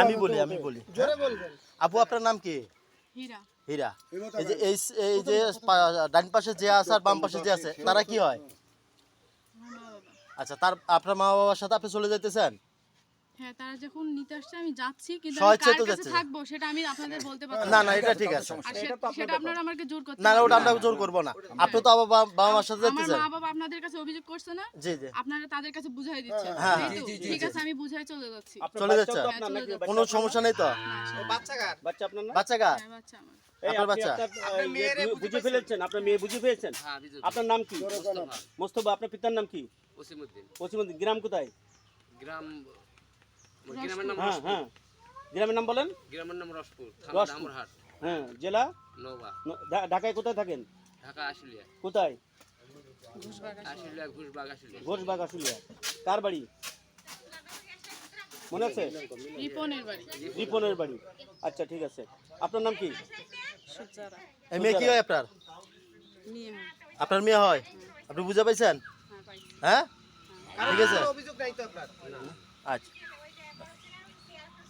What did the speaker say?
আমি বলি আপু আপনার নাম কি? হীরা। হীরা। এই যে ডান পাশে যে আছে আর বাম পাশে যে আছে তারা কি হয়? আমার মা বাবা। আচ্ছা, আপনার মা বাবার সাথে আপনি চলে যেতেছেন? হ্যাঁ, তারা যখন নিতে আসছে আমি যাচ্ছি, কিন্তু আমি স্বেচ্ছায় কার তো কাছে যাচ্ছে। থাকবো সেটা আমি আপনাদের বলতে পারছি না এটা ঠিক আছে। আর সেটা আপনারা আমাকে জোর করতে না ওটা পারবেন আমরা জোর করবো না। আপনি তো আবার বাবা মার সাথে আমার যেতেছেন। মা বাবা আপনাদের কাছে অভিযোগ করছে না, জি আপনারা তাদের কাছে বুঝাই দিচ্ছেন। হ্যাঁ, এই তো? ঠিক আছে, আমি বুঝাই চলে যাচ্ছি। চলে যাচ্ছে, হ্যাঁ, চলে যাচ্ছি। কোনো সমস্যা নেই তো? বাচ্চা আপনার না? বাচ্চা কার? হ্যাঁ, বাচ্চা আমার। আপনার বাচ্চা? বুঝে ফেলেছেন, আপনার মেয়ে বুঝে পেয়েছেন? আপনার নাম কি? মোস্তফা। আপনার পিতার নাম কি? ওসিমউদ্দিন। গ্রাম কোথায়? গ্রামের নাম হ্যাঁ হ্যাঁ, গ্রামের নাম বলেন। গ্রামের নাম রসপুর, রসপুর। দামরহাট, হ্যাঁ, জেলা নওগাঁ, ঢাকায় কোথায় থাকেন? ঢাকা, আশুলিয়া। কোথায়? আশুলিয়া, ঘুষবাগ, আশুলিয়া। ঘোষবাগ, আশুলিয়া। কার বাড়ি মনে আছে? রিপনের বাড়ি। রিপনের বাড়ি। আচ্ছা ঠিক আছে। আপনার নাম কি? সুজারা। এই মেয়ে কি হয় আপনার? নিয়ে আপনার মেয়ে হয়? আপনি বুঝে পাইছেন? হ্যাঁ, পাইছি। হ্যাঁ, ঠিক আছে। অভিযোগ নাই তো আপনার? আচ্ছা।